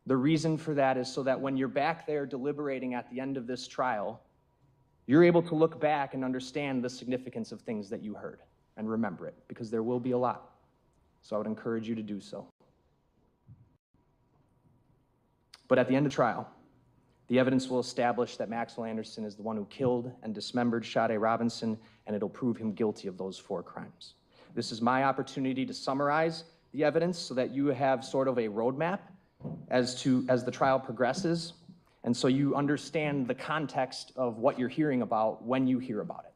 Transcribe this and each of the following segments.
The reason for that is so that when you're back there deliberating at the end of this trial, you're able to look back and understand the significance of things that you heard and remember it, because there will be a lot. So I would encourage you to do so. But at the end of the trial, the evidence will establish that Maxwell Anderson is the one who killed and dismembered Sade Robinson, and it'll prove him guilty of those 4 crimes. This is my opportunity to summarize the evidence so that you have sort of a roadmap as the trial progresses, and so you understand the context of what you're hearing about when you hear about it.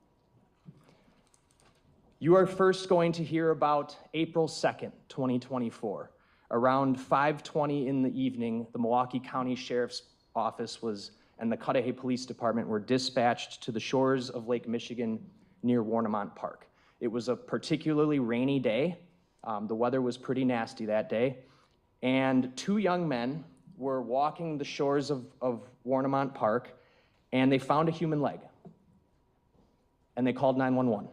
You are first going to hear about April 2nd, 2024. Around 5:20 in the evening, the Milwaukee County Sheriff's Office and the Cudahy Police Department were dispatched to the shores of Lake Michigan near Warnemont Park. It was a particularly rainy day. The weather was pretty nasty that day. And 2 young men were walking the shores of Warnemont Park, and they found a human leg. And they called 911.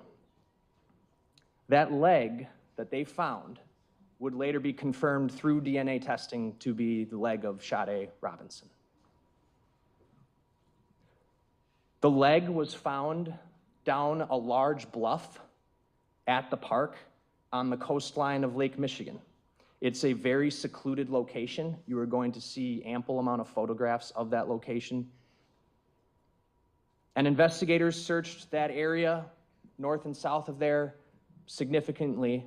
That leg that they found would later be confirmed through DNA testing to be the leg of Sade Robinson. The leg was found down a large bluff at the park on the coastline of Lake Michigan. It's a very secluded location. You are going to see ample amount of photographs of that location. And investigators searched that area north and south of there significantly,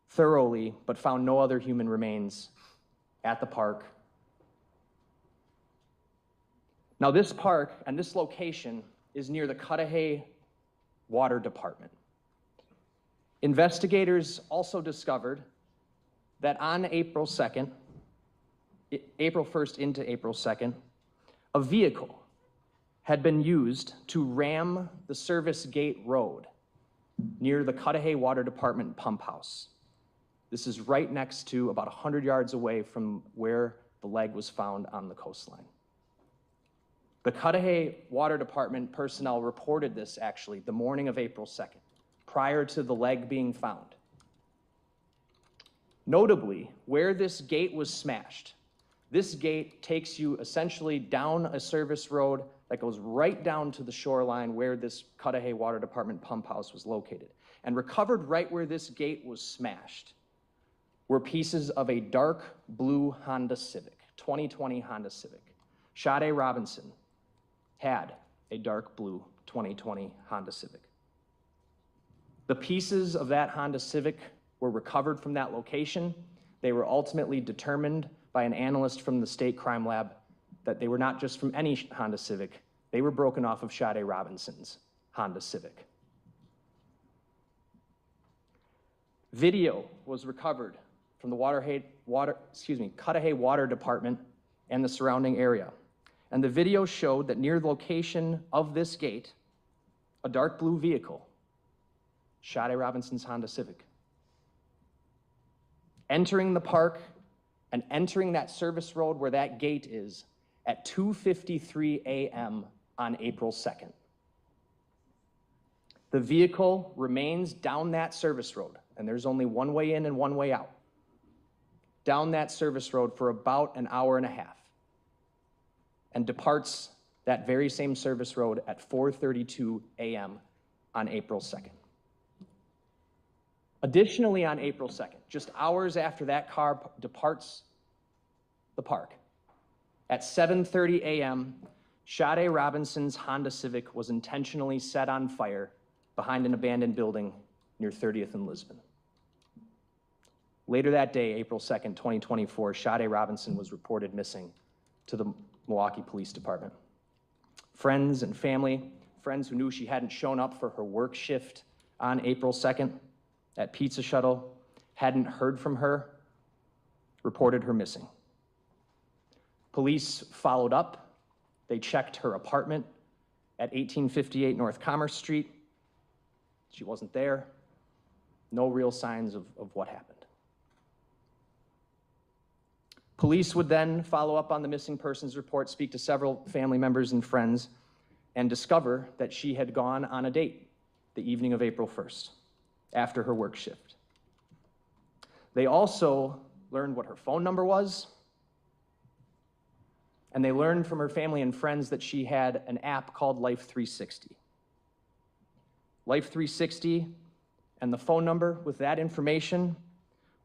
thoroughly, but found no other human remains at the park. Now, this park and this location is near the Cudahy Water Department. Investigators also discovered that on April 2nd, April 1st into April 2nd, a vehicle had been used to ram the Service Gate Road near the Cudahy Water Department pump house. This is right next to, about 100 yards away from where the leg was found on the coastline. The Cudahy Water Department personnel reported this actually the morning of April 2nd, prior to the leg being found. Notably, where this gate was smashed, this gate takes you essentially down a service road that goes right down to the shoreline where this Cudahy Water Department pump house was located. And recovered right where this gate was smashed were pieces of a dark blue Honda Civic, 2020 Honda Civic. Sade Robinson had a dark blue 2020 Honda Civic. The pieces of that Honda Civic were recovered from that location. They were ultimately determined by an analyst from the state crime lab that they were not just from any Honda Civic, they were broken off of Sade Robinson's Honda Civic. Video was recovered from the Cudahy Water Department and the surrounding area. And the video showed that near the location of this gate, a dark blue vehicle, Sade Robinson's Honda Civic, entering the park and entering that service road where that gate is at 2:53 a.m. on April 2nd. The vehicle remains down that service road, and there's only one way in and one way out, down that service road for about an hour and a half, and departs that very same service road at 4:32 a.m. on April 2nd. Additionally, on April 2nd, just hours after that car departs the park, at 7:30 a.m., Sade Robinson's Honda Civic was intentionally set on fire behind an abandoned building near 30th and Lisbon. Later that day, April 2nd, 2024, Sade Robinson was reported missing to the Milwaukee Police Department. Friends and family, friends who knew she hadn't shown up for her work shift on April 2nd at Pizza Shuttle, hadn't heard from her, reported her missing. Police followed up. They checked her apartment at 1858 North Commerce Street. She wasn't there. No real signs of what happened. Police would then follow up on the missing persons report, speak to several family members and friends, and discover that she had gone on a date the evening of April 1st, after her work shift. They also learned what her phone number was, and they learned from her family and friends that she had an app called Life 360. Life 360 and the phone number with that information,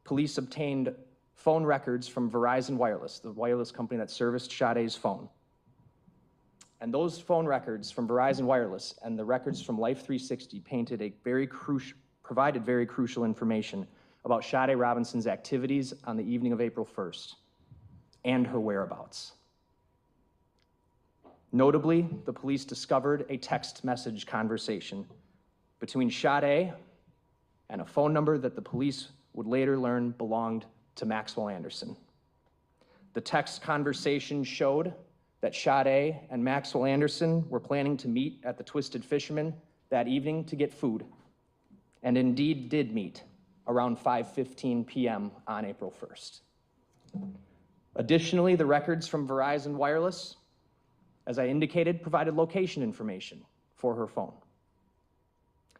police obtained phone records from Verizon Wireless, the wireless company that serviced Sade's phone. And those phone records from Verizon Wireless and the records from Life 360 provided very crucial information about Sade Robinson's activities on the evening of April 1st and her whereabouts. Notably, the police discovered a text message conversation between Sade and a phone number that the police would later learn belonged to Maxwell Anderson. The text conversation showed that Sade and Maxwell Anderson were planning to meet at the Twisted Fisherman that evening to get food, and indeed did meet around 5:15 p.m. on April 1st. Additionally, the records from Verizon Wireless, as I indicated, provided location information for her phone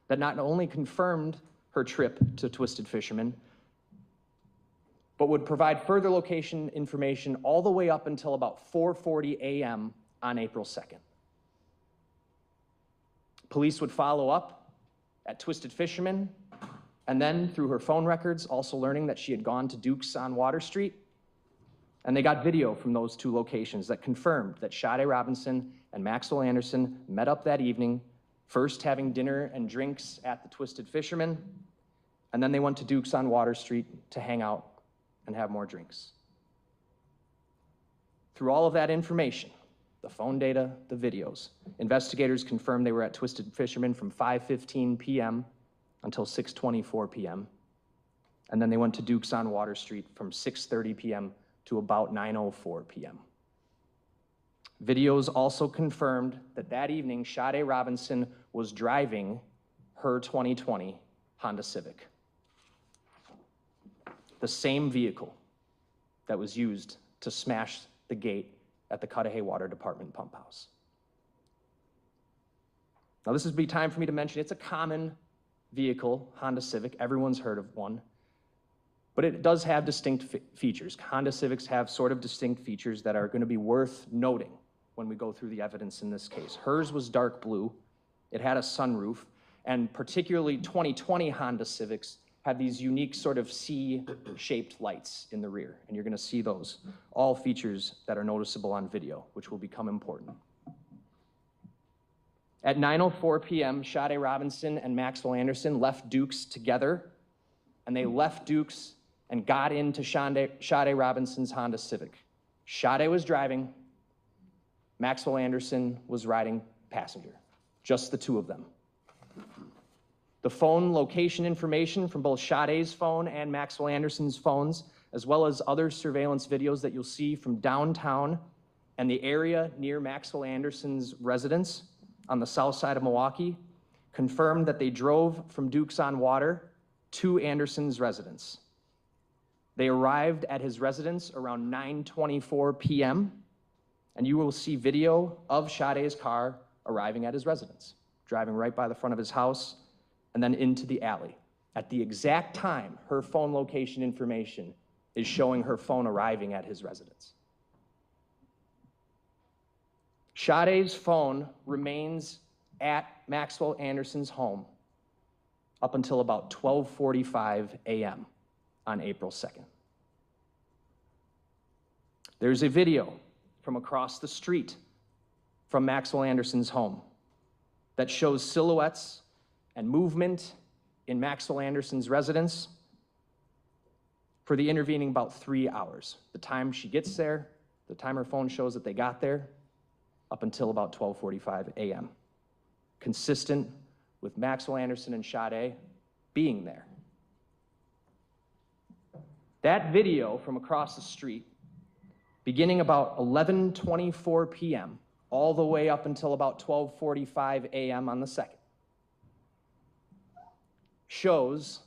that not only confirmed her trip to Twisted Fisherman, but would provide further location information all the way up until about 4:40 a.m. on April 2nd. Police would follow up at Twisted Fisherman, and then through her phone records, also learning that she had gone to Duke's on Water Street, and they got video from those two locations that confirmed that Sade Robinson and Maxwell Anderson met up that evening, first having dinner and drinks at the Twisted Fisherman, and then they went to Duke's on Water Street to hang out and have more drinks. Through all of that information, the phone data, the videos, investigators confirmed they were at Twisted Fisherman from 5:15 p.m. until 6:24 p.m. And then they went to Duke's on Water Street from 6:30 p.m. to about 9:04 p.m. Videos also confirmed that that evening, Sade Robinson was driving her 2020 Honda Civic, the same vehicle that was used to smash the gate at the Cudahy Water Department pump house. Now, this would be time for me to mention it's a common vehicle, Honda Civic. Everyone's heard of one. But it does have distinct features. Honda Civics have sort of distinct features that are going to be worth noting when we go through the evidence in this case. Hers was dark blue. It had a sunroof. And particularly 2020 Honda Civics had these unique sort of C-shaped lights in the rear. And you're going to see those. All features that are noticeable on video, which will become important. At 9:04 p.m., Sade Robinson and Maxwell Anderson left Duke's together, and they left Duke's and got into Sade Robinson's Honda Civic. Sade was driving, Maxwell Anderson was riding passenger, just the two of them. The phone location information from both Sade's phone and Maxwell Anderson's phones, as well as other surveillance videos that you'll see from downtown and the area near Maxwell Anderson's residence on the south side of Milwaukee, confirmed that they drove from Duke's on Water to Anderson's residence. They arrived at his residence around 9:24 p.m., and you will see video of Sade's car arriving at his residence, driving right by the front of his house and then into the alley. At the exact time, her phone location information is showing her phone arriving at his residence. Sade's phone remains at Maxwell Anderson's home up until about 12:45 a.m. on April 2nd. There's a video from across the street from Maxwell Anderson's home that shows silhouettes and movement in Maxwell Anderson's residence for the intervening about 3 hours. The time she gets there, the time her phone shows that they got there, up until about 12:45 a.m. Consistent with Maxwell Anderson and Sade being there. That video from across the street, beginning about 11:24 p.m., all the way up until about 12:45 a.m. on the 2nd, shows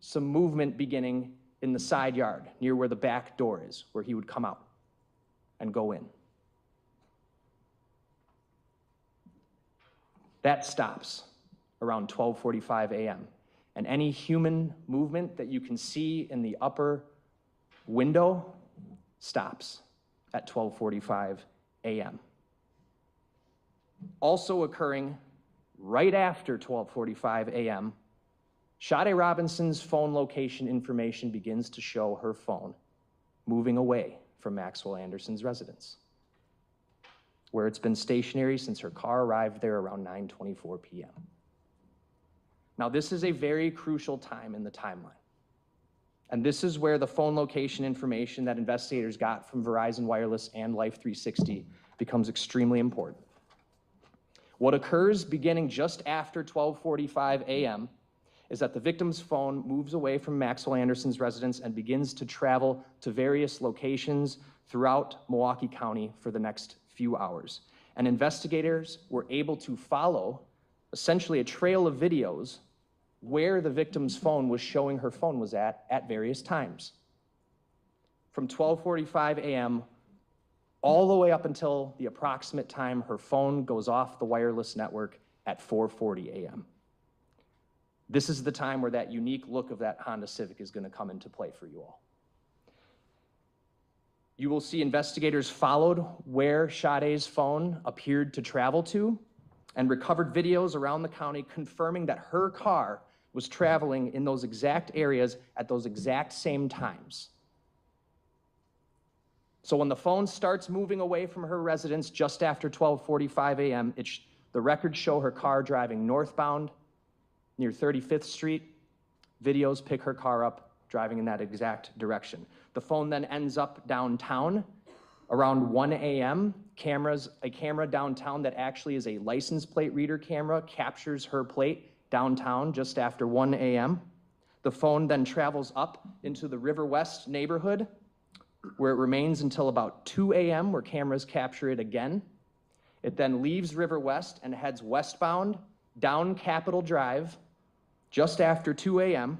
some movement beginning in the side yard near where the back door is, where he would come out and go in. That stops around 12:45 a.m. And any human movement that you can see in the upper window stops at 12:45 a.m. Also occurring right after 12:45 a.m., Sade Robinson's phone location information begins to show her phone moving away from Maxwell Anderson's residence, where it's been stationary since her car arrived there around 9:24 p.m. Now, this is a very crucial time in the timeline. And this is where the phone location information that investigators got from Verizon Wireless and Life360 becomes extremely important. What occurs beginning just after 12:45 a.m. is that the victim's phone moves away from Maxwell Anderson's residence and begins to travel to various locations throughout Milwaukee County for the next few hours. And investigators were able to follow essentially a trail of videos where the victim's phone was showing her phone was at various times. From 12:45 a.m. all the way up until the approximate time her phone goes off the wireless network at 4:40 a.m. This is the time where that unique look of that Honda Civic is going to come into play for you all. You will see investigators followed where Sade's phone appeared to travel to and recovered videos around the county confirming that her car was traveling in those exact areas at those exact same times. So when the phone starts moving away from her residence just after 12:45 a.m., the records show her car driving northbound near 35th Street. Videos pick her car up driving in that exact direction. The phone then ends up downtown around 1 a.m. A camera downtown that actually is a license plate reader camera captures her plate downtown just after 1 a.m. The phone then travels up into the River West neighborhood where it remains until about 2 a.m. where cameras capture it again. It then leaves River West and heads westbound down Capitol Drive just after 2 a.m.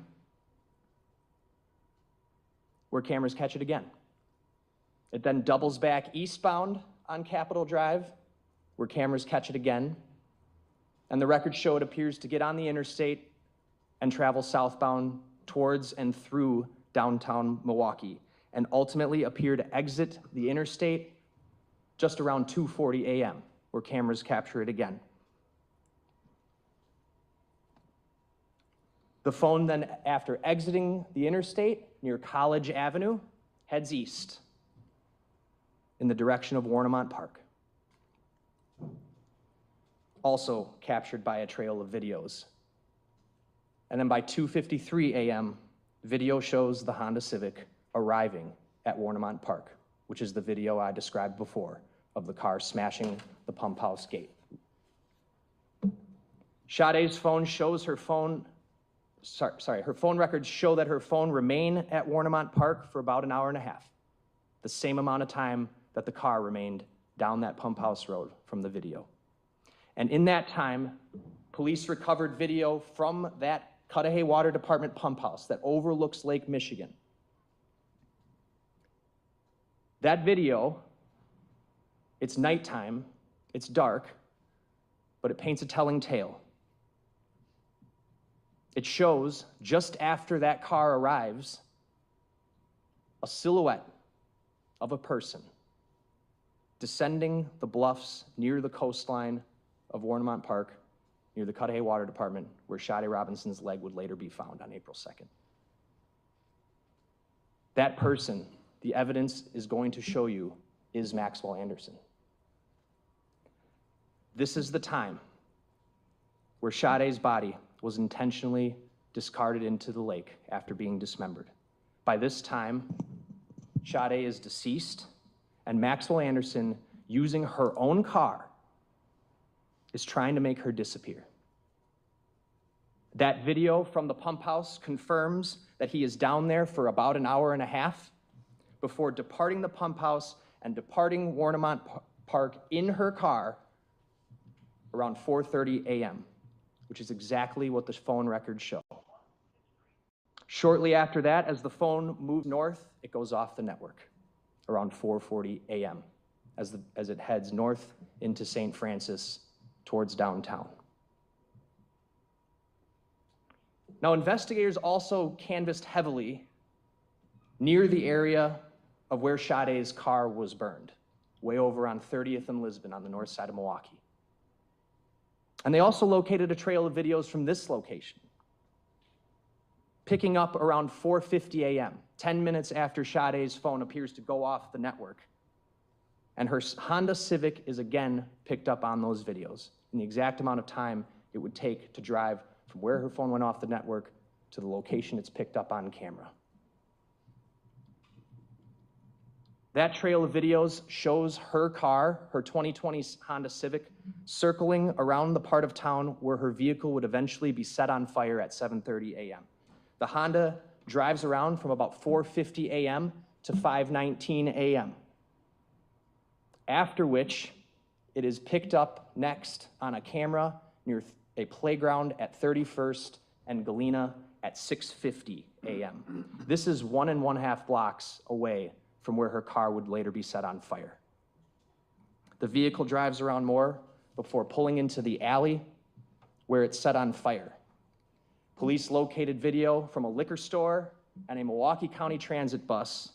where cameras catch it again. It then doubles back eastbound on Capitol Drive where cameras catch it again. And the records show it appears to get on the interstate and travel southbound towards and through downtown Milwaukee, and ultimately appear to exit the interstate just around 2:40 a.m., where cameras capture it again. The phone then, after exiting the interstate near College Avenue, heads east in the direction of Warnemont Park, also captured by a trail of videos. And then by 2:53 a.m., video shows the Honda Civic arriving at Warnemont Park, which is the video I described before of the car smashing the pump house gate. Sade's phone shows her phone records show that her phone remained at Warnemont Park for about an hour and a half, the same amount of time that the car remained down that pump house road from the video. And in that time, police recovered video from that Cudahy Water Department pump house that overlooks Lake Michigan. That video, it's nighttime, it's dark, but it paints a telling tale. It shows, just after that car arrives, a silhouette of a person descending the bluffs near the coastline of Warnemont Park, near the Cudahy Water Department, where Sade Robinson's leg would later be found on April 2nd. That person, the evidence is going to show you, is Maxwell Anderson. This is the time where Sade's body was intentionally discarded into the lake after being dismembered. By this time, Sade is deceased, and Maxwell Anderson, using her own car, is trying to make her disappear. That video from the pump house confirms that he is down there for about an hour and a half before departing the pump house and departing Warnemont Park in her car around 4:30 a.m., which is exactly what the phone records show. Shortly after that, as the phone moves north, it goes off the network around 4:40 a.m. as it heads north into St. Francis towards downtown. Now, investigators also canvassed heavily near the area of where Sade's car was burned. way over on 30th and Lisbon on the north side of Milwaukee. And they also located a trail of videos from this location, picking up around 4:50 a.m., 10 minutes after Sade's phone appears to go off the network. And her Honda Civic is again picked up on those videos in the exact amount of time it would take to drive from where her phone went off the network to the location it's picked up on camera. That trail of videos shows her car, her 2020 Honda Civic, circling around the part of town where her vehicle would eventually be set on fire at 7:30 a.m. The Honda drives around from about 4:50 a.m. to 5:19 a.m., after which it is picked up next on a camera near a playground at 31st and Galena at 6:50 a.m. This is 1.5 blocks away from where her car would later be set on fire. The vehicle drives around more before pulling into the alley where it's set on fire. Police located video from a liquor store and a Milwaukee County Transit bus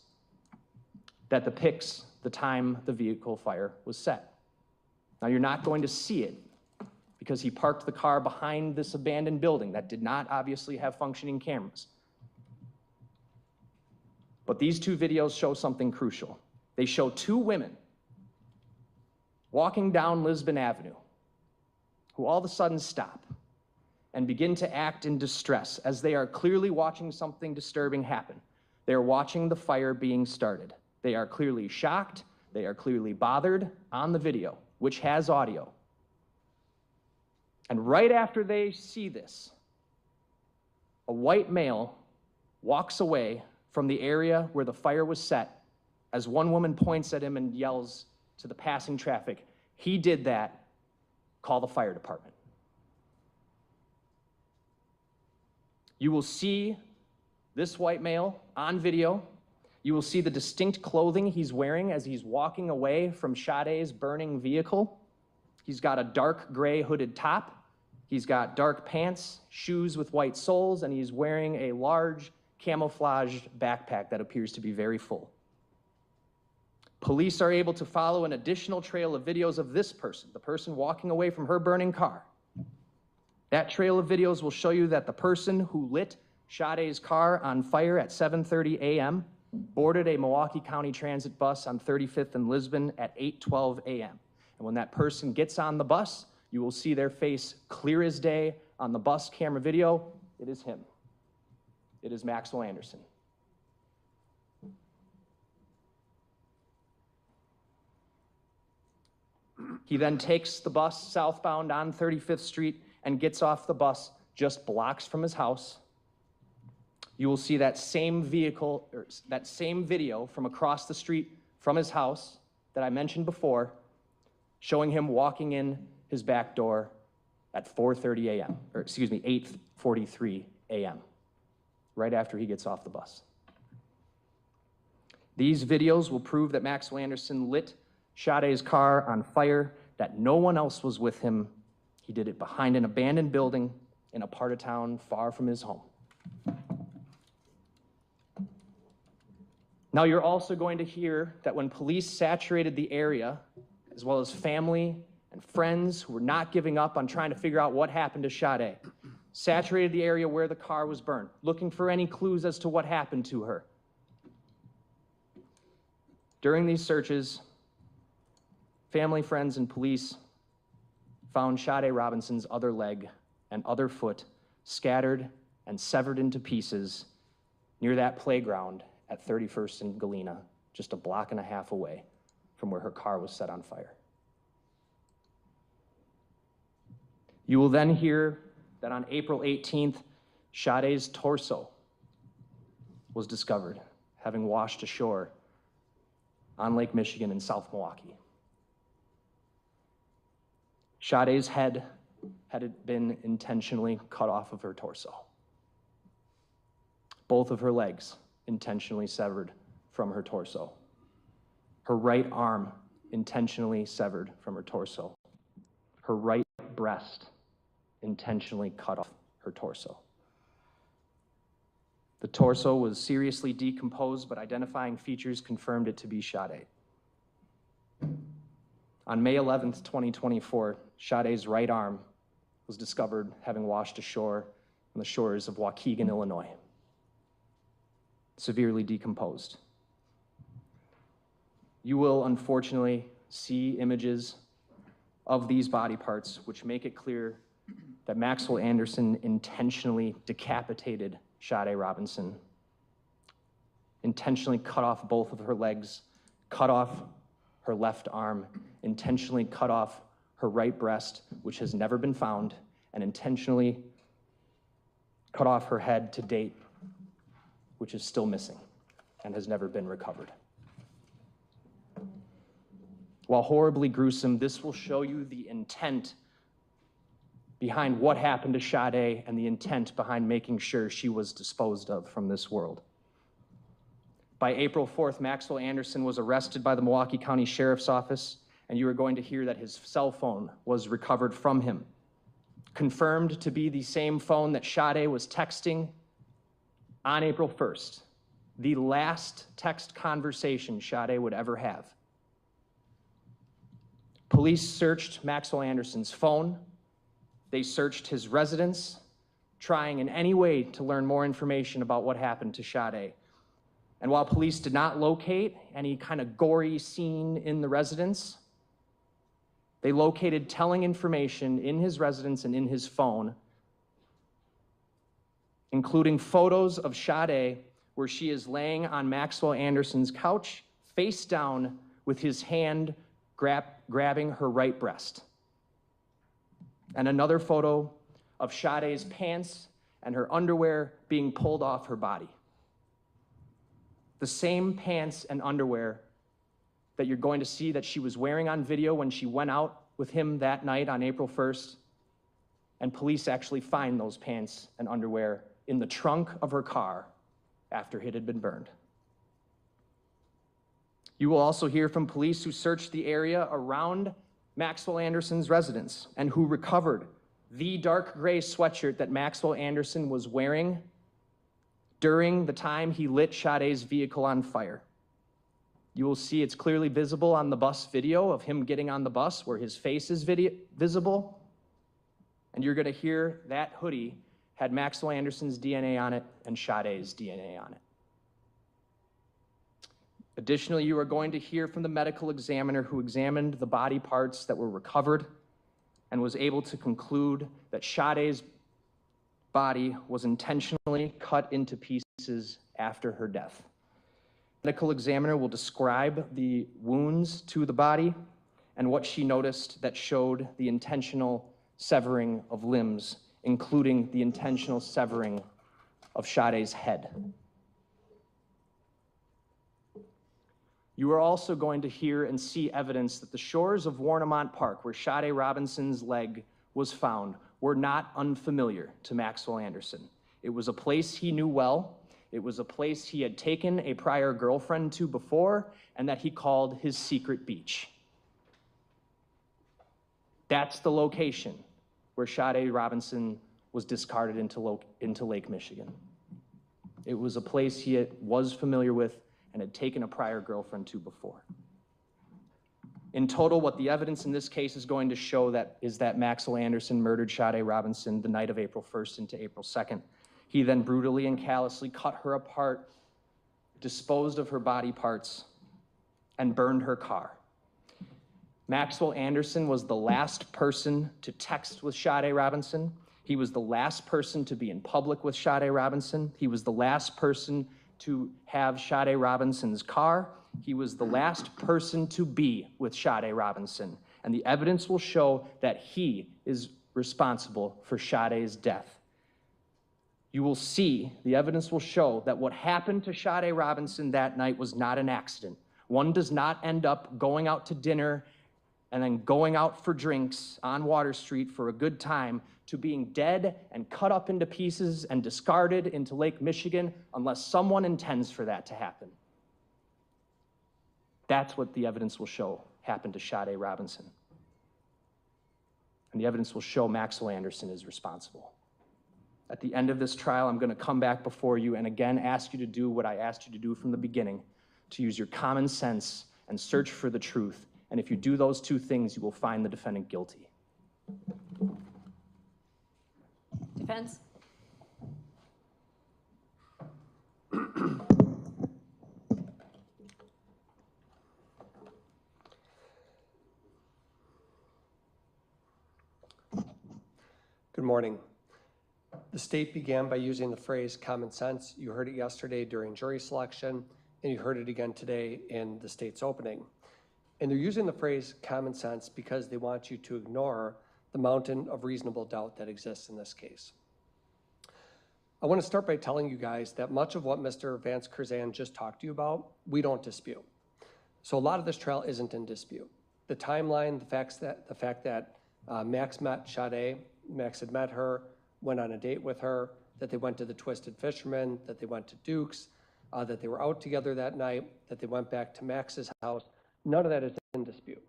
that depicts the time the vehicle fire was set. Now, you're not going to see it because he parked the car behind this abandoned building that did not obviously have functioning cameras. But these two videos show something crucial. They show two women walking down Lisbon Avenue who all of a sudden stop and begin to act in distress as they are clearly watching something disturbing happen. They are watching the fire being started. They are clearly shocked. They are clearly bothered on the video, which has audio. And right after they see this, a white male walks away from the area where the fire was set as one woman points at him and yells to the passing traffic, "He did that, call the fire department." You will see this white male on video. You will see the distinct clothing he's wearing as he's walking away from Sade's burning vehicle. He's got a dark gray hooded top. He's got dark pants, shoes with white soles, and he's wearing a large camouflaged backpack that appears to be very full. Police are able to follow an additional trail of videos of this person, the person walking away from her burning car. That trail of videos will show you that the person who lit Sade's car on fire at 7:30 a.m. boarded a Milwaukee County Transit bus on 35th and Lisbon at 8:12 a.m. And when that person gets on the bus, you will see their face clear as day on the bus camera video. It is him. It is Maxwell Anderson. He then takes the bus southbound on 35th Street and gets off the bus just blocks from his house. You will see that same vehicle, or that same video from across the street from his house that I mentioned before, showing him walking in his back door at 4:30 a.m., or excuse me, 8:43 a.m., right after he gets off the bus. These videos will prove that Maxwell Anderson lit Sade's car on fire, that no one else was with him. He did it behind an abandoned building in a part of town far from his home. Now, you're also going to hear that when police saturated the area, as well as family and friends who were not giving up on trying to figure out what happened to Sade, saturated the area where the car was burned, looking for any clues as to what happened to her. During these searches, family, friends, and police found Sade Robinson's other leg and other foot scattered and severed into pieces near that playground at 31st and Galena, just a block and a half away from where her car was set on fire. You will then hear that on April 18th, Sade's torso was discovered, having washed ashore on Lake Michigan in South Milwaukee. Sade's head had been intentionally cut off of her torso. Both of her legs intentionally severed from her torso. Her right arm intentionally severed from her torso. Her right breast intentionally cut off her torso. The torso was seriously decomposed, but identifying features confirmed it to be Sade. On May 11th, 2024, Sade's right arm was discovered having washed ashore on the shores of Waukegan, Illinois, severely decomposed. You will unfortunately see images of these body parts which make it clear that Maxwell Anderson intentionally decapitated Sade Robinson, intentionally cut off both of her legs, cut off her left arm, intentionally cut off her right breast, which has never been found, and intentionally cut off her head to date, which is still missing and has never been recovered. While horribly gruesome, this will show you the intent behind what happened to Sade and the intent behind making sure she was disposed of from this world. By April 4th, Maxwell Anderson was arrested by the Milwaukee County Sheriff's Office, and you are going to hear that his cell phone was recovered from him, confirmed to be the same phone that Sade was texting on April 1st, the last text conversation Sade would ever have. Police searched Maxwell Anderson's phone. They searched his residence, trying in any way to learn more information about what happened to Sade. And while police did not locate any kind of gory scene in the residence, they located telling information in his residence and in his phone, including photos of Sade where she is laying on Maxwell Anderson's couch, face down, with his hand grabbing her right breast. And another photo of Sade's pants and her underwear being pulled off her body. The same pants and underwear that you're going to see that she was wearing on video when she went out with him that night on April 1st. And police actually find those pants and underwear in the trunk of her car after it had been burned. You will also hear from police who searched the area around Maxwell Anderson's residence and who recovered the dark gray sweatshirt that Maxwell Anderson was wearing during the time he lit Sade's vehicle on fire. You will see it's clearly visible on the bus video of him getting on the bus where his face is visible. And you're gonna hear that hoodie had Maxwell Anderson's DNA on it and Sade's DNA on it. Additionally, you are going to hear from the medical examiner who examined the body parts that were recovered and was able to conclude that Sade's body was intentionally cut into pieces after her death. The medical examiner will describe the wounds to the body and what she noticed that showed the intentional severing of limbs, including the intentional severing of Sade's head. You are also going to hear and see evidence that the shores of Warnemont Park, where Sade Robinson's leg was found, were not unfamiliar to Maxwell Anderson. It was a place he knew well. It was a place he had taken a prior girlfriend to before, and that he called his secret beach. That's the location where Sade Robinson was discarded into Lake Michigan. It was a place he was familiar with and had taken a prior girlfriend to before. In total, what the evidence in this case is going to show is that Maxwell Anderson murdered Sade Robinson the night of April 1st into April 2nd. He then brutally and callously cut her apart, disposed of her body parts, and burned her car. Maxwell Anderson was the last person to text with Sade Robinson. He was the last person to be in public with Sade Robinson. He was the last person to have Sade Robinson's car. He was the last person to be with Sade Robinson. And the evidence will show that he is responsible for Sade's death. You will see, the evidence will show that what happened to Sade Robinson that night was not an accident. One does not end up going out to dinner and then going out for drinks on Water Street for a good time to being dead and cut up into pieces and discarded into Lake Michigan unless someone intends for that to happen. That's what the evidence will show happened to Sade Robinson. And the evidence will show Maxwell Anderson is responsible. At the end of this trial, I'm going to come back before you and again ask you to do what I asked you to do from the beginning, to use your common sense and search for the truth And if you do those two things, you will find the defendant guilty. Defense? Good morning. The state began by using the phrase common sense. You heard it yesterday during jury selection, and you heard it again today in the state's opening. And they're using the phrase common sense because they want you to ignore the mountain of reasonable doubt that exists in this case. I want to start by telling you guys that much of what Mr. Vance Curzan just talked to you about, we don't dispute. So a lot of this trial isn't in dispute. The timeline, the fact that Max met Sade, Max had met her, went on a date with her, that they went to the Twisted Fisherman, that they went to Duke's, that they were out together that night, that they went back to Max's house, none of that is in dispute.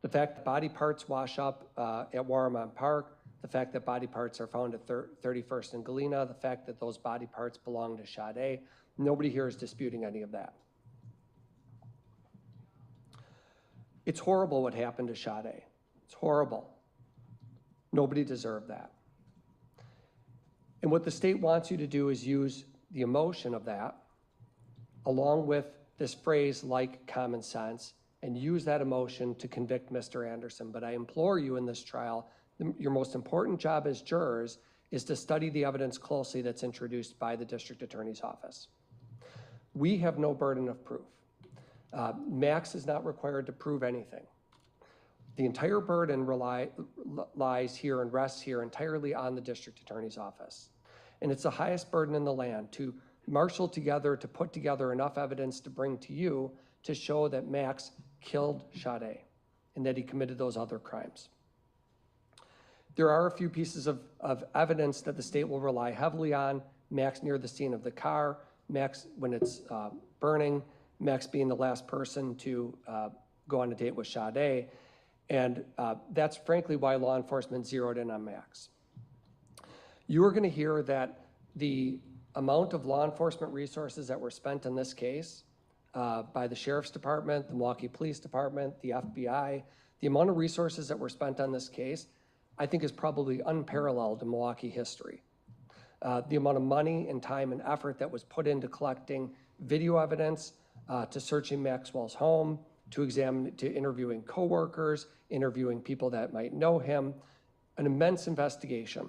The fact that body parts wash up at Warrimont Park, the fact that body parts are found at 31st and Galena, the fact that those body parts belong to Sade, nobody here is disputing any of that. It's horrible what happened to Sade. It's horrible. Nobody deserved that. And what the state wants you to do is use the emotion of that along with this phrase like common sense and use that emotion to convict Mr. Anderson. But I implore you in this trial, your most important job as jurors is to study the evidence closely that's introduced by the district attorney's office. We have no burden of proof. Max is not required to prove anything. The entire burden lies here and rests here entirely on the district attorney's office. And it's the highest burden in the land to marshal together, to put together enough evidence to bring to you to show that Max killed Sade and that he committed those other crimes. There are a few pieces of evidence that the state will rely heavily on. Max near the scene of the car, Max when it's burning, Max being the last person to go on a date with Sade. And that's frankly why law enforcement zeroed in on Max. You are going to hear that the amount of law enforcement resources that were spent in this case by the Sheriff's Department, the Milwaukee Police Department, the FBI, the amount of resources that were spent on this case, I think is probably unparalleled in Milwaukee history. The amount of money and time and effort that was put into collecting video evidence, to searching Maxwell's home, to interviewing coworkers, interviewing people that might know him, an immense investigation.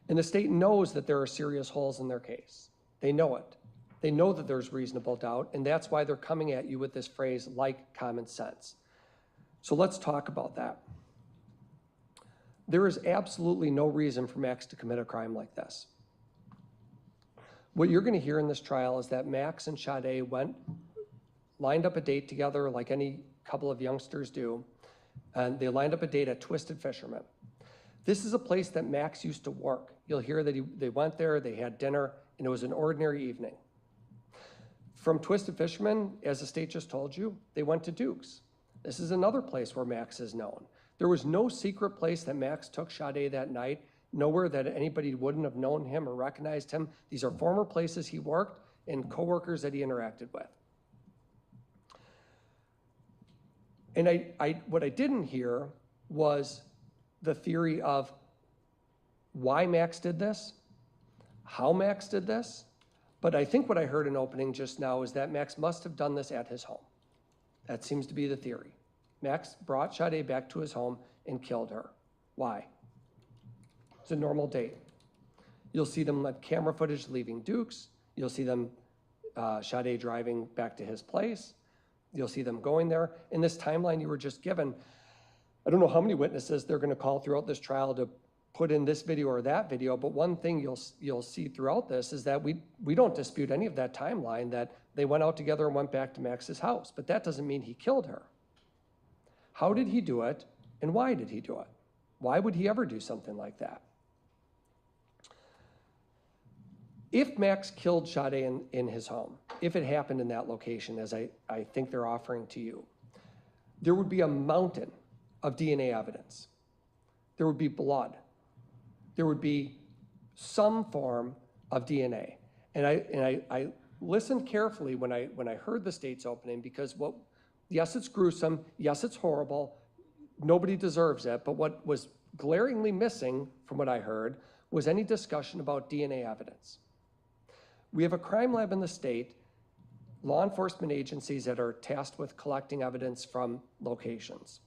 And the state knows that there are serious holes in their case. They know it. They know that there's reasonable doubt, and that's why they're coming at you with this phrase like common sense. So let's talk about that. There is absolutely no reason for Max to commit a crime like this. What you're going to hear in this trial is that Max and Sade lined up a date together like any couple of youngsters do, and they lined up a date at Twisted Fisherman. This is a place that Max used to work. You'll hear that they went there, they had dinner, and it was an ordinary evening. From Twisted Fisherman, as the state just told you, they went to Duke's. This is another place where Max is known. There was no secret place that Max took Sade that night, nowhere that anybody wouldn't have known him or recognized him. These are former places he worked and coworkers that he interacted with. And what I didn't hear was the theory of why Max did this, how Max did this, but I think what I heard in opening just now is that Max must have done this at his home. That seems to be the theory. Max brought Sade back to his home and killed her. Why? It's a normal date. You'll see them at camera footage leaving Duke's. You'll see them, Sade driving back to his place. You'll see them going there. In this timeline you were just given, I don't know how many witnesses they're going to call throughout this trial to put in this video or that video, but one thing you'll see throughout this is that we don't dispute any of that timeline, that they went out together and went back to Max's house, but that doesn't mean he killed her. How did he do it, and why did he do it? Why would he ever do something like that? If Max killed Sade in his home, if it happened in that location, as I think they're offering to you, there would be a mountain of DNA evidence. There would be blood. There would be some form of DNA. And I listened carefully when I heard the state's opening, because Yes, it's gruesome. Yes, it's horrible. Nobody deserves it. But what was glaringly missing, from what I heard, was any discussion about DNA evidence. We have a crime lab in the state, law enforcement agencies that are tasked with collecting evidence from locations.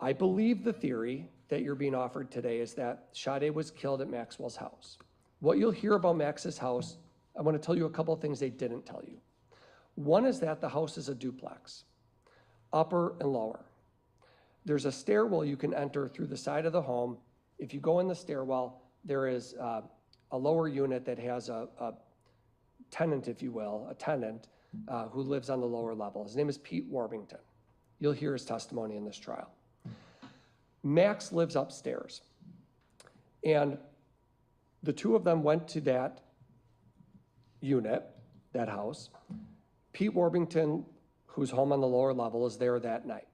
I believe the theory that you're being offered today is that Sade was killed at Maxwell's house. What you'll hear about Max's house, I want to tell you a couple of things they didn't tell you. One is that the house is a duplex, upper and lower. There's a stairwell you can enter through the side of the home. If you go in the stairwell, there is a lower unit that has a tenant, if you will, a tenant who lives on the lower level. His name is Pete Warbington. You'll hear his testimony in this trial. Max lives upstairs. And the two of them went to that unit, that house. Pete Warbington, who's home on the lower level, is there that night.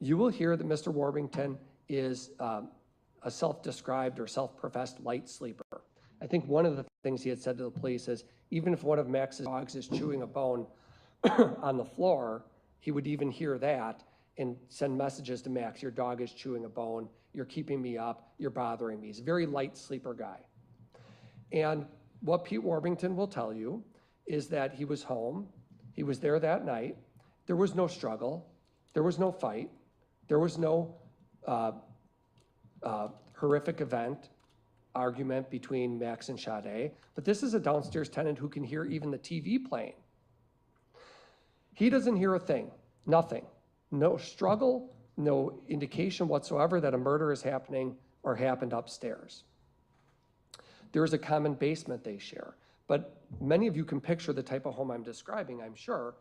You will hear that Mr. Warbington is a self-described or self-professed light sleeper. I think one of the things he had said to the police is, even if one of Max's dogs is chewing a bone on the floor, he would even hear that and send messages to Max, your dog is chewing a bone, you're keeping me up, you're bothering me. He's a very light sleeper guy. And what Pete Warbington will tell you is that he was home, he was there that night, there was no struggle, there was no fight, there was no horrific event, argument between Max and Sade, but this is a downstairs tenant who can hear even the TV playing. He doesn't hear a thing, nothing. No struggle, no indication whatsoever that a murder is happening or happened upstairs. There is a common basement they share, but many of you can picture the type of home I'm describing, I'm sure.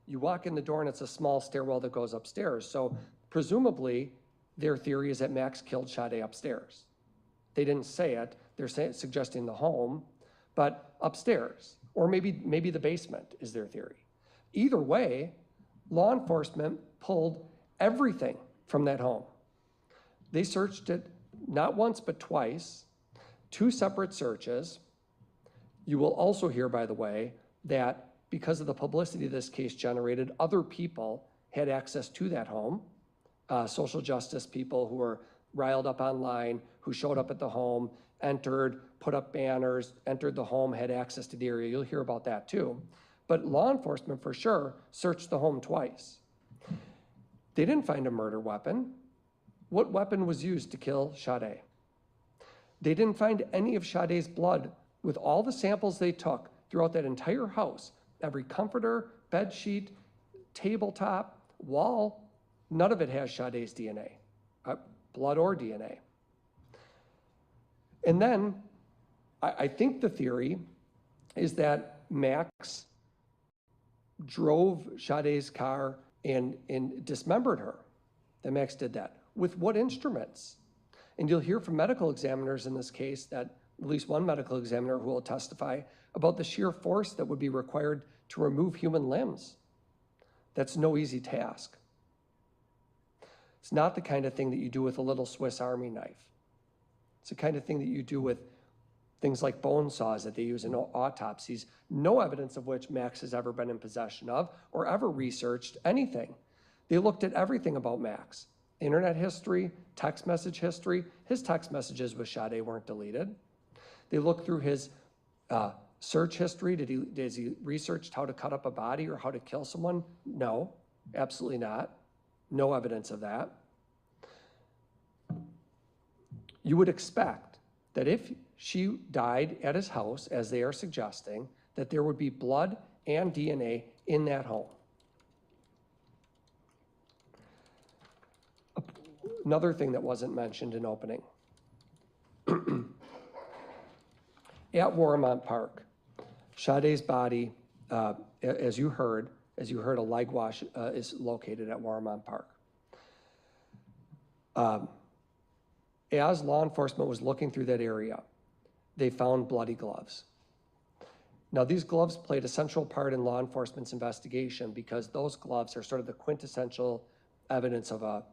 You walk in the door and it's a small stairwell that goes upstairs. So presumably their theory is that Max killed Sade upstairs. They didn't say it, they're suggesting the home, but upstairs, or maybe the basement is their theory. Either way, law enforcement pulled everything from that home. They searched it not once, but twice, 2 separate searches. You will also hear, by the way, that because of the publicity this case generated, other people had access to that home, social justice people who were riled up online, who showed up at the home, entered, put up banners, entered the home, had access to the area. You'll hear about that too. But law enforcement, for sure, searched the home twice. They didn't find a murder weapon. What weapon was used to kill Sade? They didn't find any of Sade's blood. With all the samples they took throughout that entire house, every comforter, bed sheet, tabletop, wall, none of it has Sade's DNA, blood or DNA. And then I think the theory is that Max drove Sade's car and dismembered her, that Max did that. With what instruments? And you'll hear from medical examiners in this case that, at least one medical examiner who will testify about the sheer force that would be required to remove human limbs. That's no easy task. It's not the kind of thing that you do with a little Swiss Army knife. It's the kind of thing that you do with things like bone saws that they use in autopsies, no evidence of which Max has ever been in possession of or ever researched anything. They looked at everything about Max. Internet history, text message history. His text messages with Sade weren't deleted. They looked through his search history. Has he researched how to cut up a body or how to kill someone? No, absolutely not. No evidence of that. You would expect that if she died at his house, as they are suggesting, that there would be blood and DNA in that home. Another thing that wasn't mentioned in opening. At Warmont Park, Sade's body, as you heard, a leg wash is located at Warmont Park. As law enforcement was looking through that area, they found bloody gloves. Now, these gloves played a central part in law enforcement's investigation because those gloves are sort of the quintessential evidence of a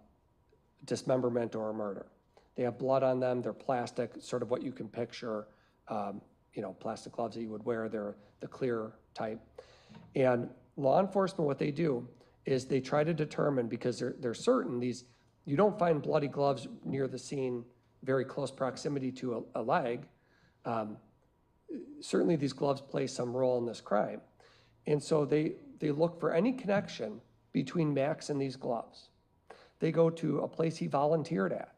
dismemberment or a murder. They have blood on them, they're plastic, sort of what you can picture, plastic gloves that you would wear, they're the clear type. And law enforcement, what they do is they try to determine, because they're certain you don't find bloody gloves near the scene, very close proximity to a leg. Certainly these gloves play some role in this crime. And so they look for any connection between Max and these gloves. They go to a place he volunteered at.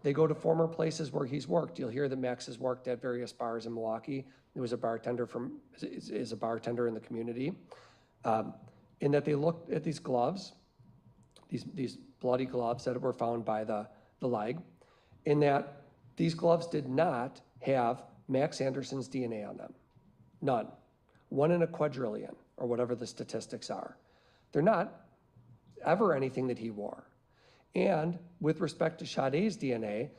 They go to former places where he's worked. You'll hear that Max has worked at various bars in Milwaukee. He was a bartender is a bartender in the community. In that they looked at these gloves, these bloody gloves that were found by the leg, in that these gloves did not have Max Anderson's DNA on them. None. 1 in a quadrillion, or whatever the statistics are. They're not ever anything that he wore. And with respect to Sade's DNA,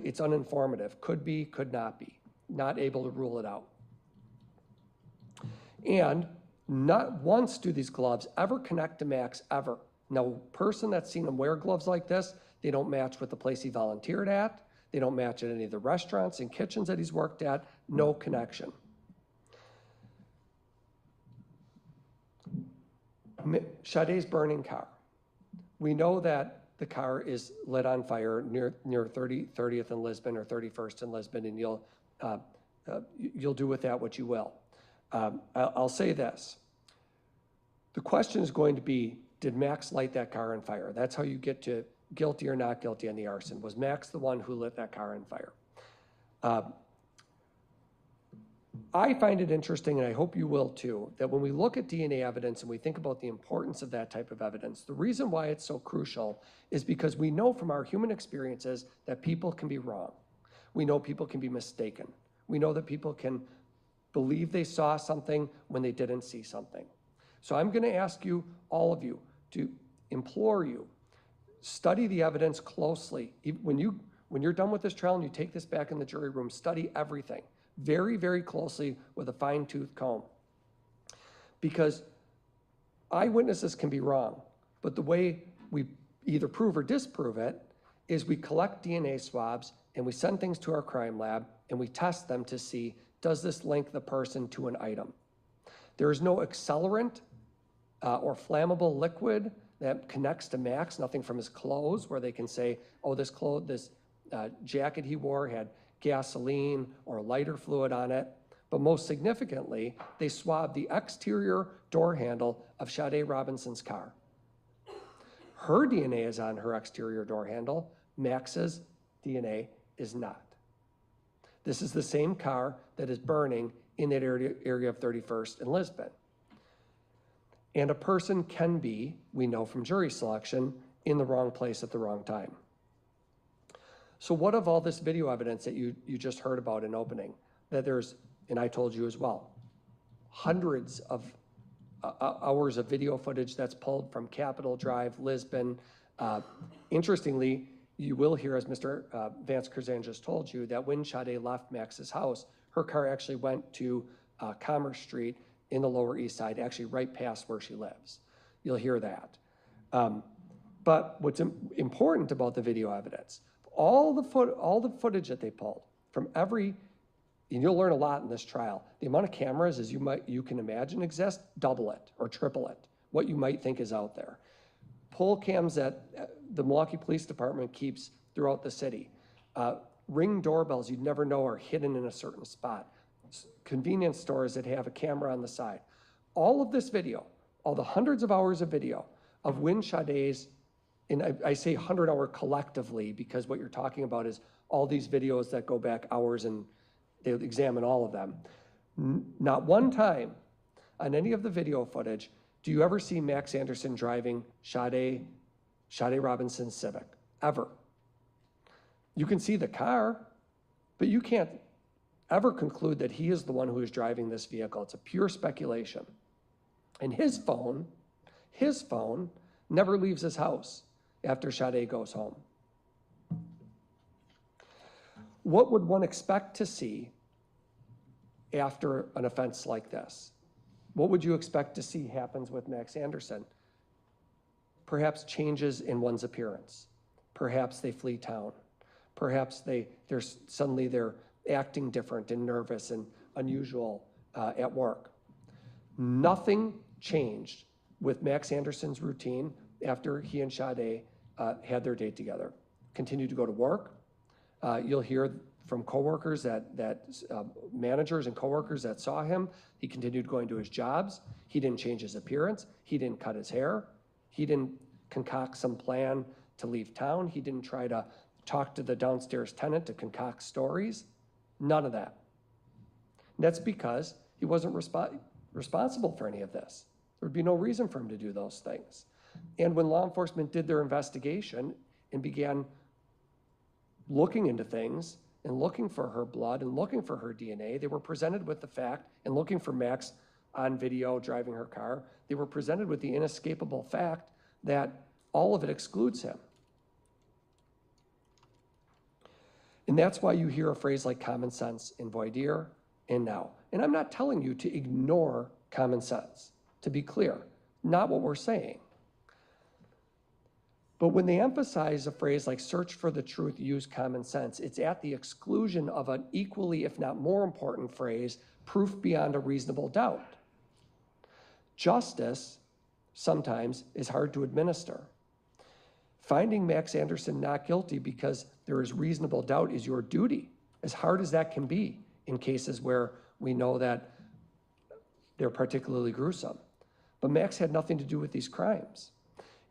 it's uninformative. Could be, could not be. Not able to rule it out. And not once do these gloves ever connect to Max, ever. No person that's seen him wear gloves like this, they don't match with the place he volunteered at. They don't match at any of the restaurants and kitchens that he's worked at. No connection. Sade's burning car. We know that the car is lit on fire near 30th in Lisbon or 31st in Lisbon, and you'll do with that what you will. I'll say this. The question is going to be, did Max light that car on fire? That's how you get to guilty or not guilty on the arson. Was Max the one who lit that car on fire? I find it interesting, and I hope you will too, that when we look at DNA evidence and we think about the importance of that type of evidence, the reason why it's so crucial is because we know from our human experiences that people can be wrong. We know people can be mistaken. We know that people can believe they saw something when they didn't see something. So I'm going to ask you, all of you, to implore you, study the evidence closely. When you're done with this trial and you take this back in the jury room, study everything very, very closely with a fine-tooth comb. Because eyewitnesses can be wrong, but the way we either prove or disprove it is we collect DNA swabs and we send things to our crime lab and we test them to see, does this link the person to an item? There is no accelerant or flammable liquid that connects to Max, nothing from his clothes where they can say, oh, this jacket he wore had gasoline or lighter fluid on it. But most significantly, they swabbed the exterior door handle of Sade Robinson's car. Her DNA is on her exterior door handle. Max's DNA is not. This is the same car that is burning in that area of 31st and Lisbon. And a person can be, we know from jury selection, in the wrong place at the wrong time. So what of all this video evidence that you just heard about in opening, that there's, and I told you as well, hundreds of hours of video footage that's pulled from Capitol Drive, Lisbon. Interestingly, you will hear, as Mr. Vance Curzan just told you, that when Sade left Max's house, her car actually went to Commerce Street in the Lower East Side, actually right past where she lives. You'll hear that. But what's important about the video evidence, all the footage that they pulled from every, and you'll learn a lot in this trial, the amount of cameras as you can imagine exist, double it or triple it, what you might think is out there. Poll cams that the Milwaukee Police Department keeps throughout the city. Ring doorbells you'd never know are hidden in a certain spot. Convenience stores that have a camera on the side. All of this video, all the hundreds of hours of video of when Sade's, and I say 100-hour collectively because what you're talking about is all these videos that go back hours and they examine all of them. Not one time on any of the video footage do you ever see Max Anderson driving Sade Robinson's Civic, ever. You can see the car, but you can't ever conclude that he is the one who is driving this vehicle. It's a pure speculation. And his phone never leaves his house after Sade goes home. What would one expect to see after an offense like this? What would you expect to see happens with Max Anderson? Perhaps changes in one's appearance. Perhaps they flee town. Perhaps they're acting different and nervous and unusual at work. Nothing changed with Max Anderson's routine after he and Sade had their date together. Continued to go to work. You'll hear from coworkers managers and coworkers that saw him. He continued going to his jobs. He didn't change his appearance. He didn't cut his hair. He didn't concoct some plan to leave town. He didn't try to talk to the downstairs tenant to concoct stories. None of that. And that's because he wasn't responsible for any of this. There would be no reason for him to do those things. And when law enforcement did their investigation and began looking into things and looking for her blood and looking for her DNA, they were presented with the fact, and looking for Max on video driving her car, they were presented with the inescapable fact that all of it excludes him. And that's why you hear a phrase like common sense in voir dire and now. And I'm not telling you to ignore common sense, to be clear, not what we're saying. But when they emphasize a phrase like search for the truth, use common sense, it's at the exclusion of an equally, if not more important phrase, proof beyond a reasonable doubt. Justice sometimes is hard to administer. Finding Max Anderson not guilty because there is reasonable doubt is your duty, as hard as that can be in cases where we know that they're particularly gruesome. But Max had nothing to do with these crimes.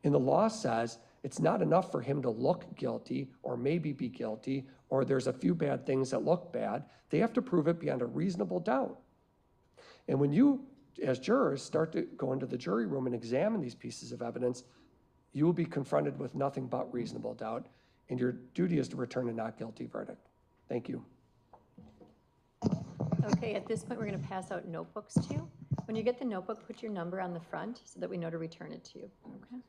And the law says it's not enough for him to look guilty or maybe be guilty, or there's a few bad things that look bad. They have to prove it beyond a reasonable doubt. And when you, as jurors, start to go into the jury room and examine these pieces of evidence, you will be confronted with nothing but reasonable doubt, and your duty is to return a not guilty verdict. Thank you. Okay, at this point, we're going to pass out notebooks to you. When you get the notebook, put your number on the front so that we know to return it to you. Okay.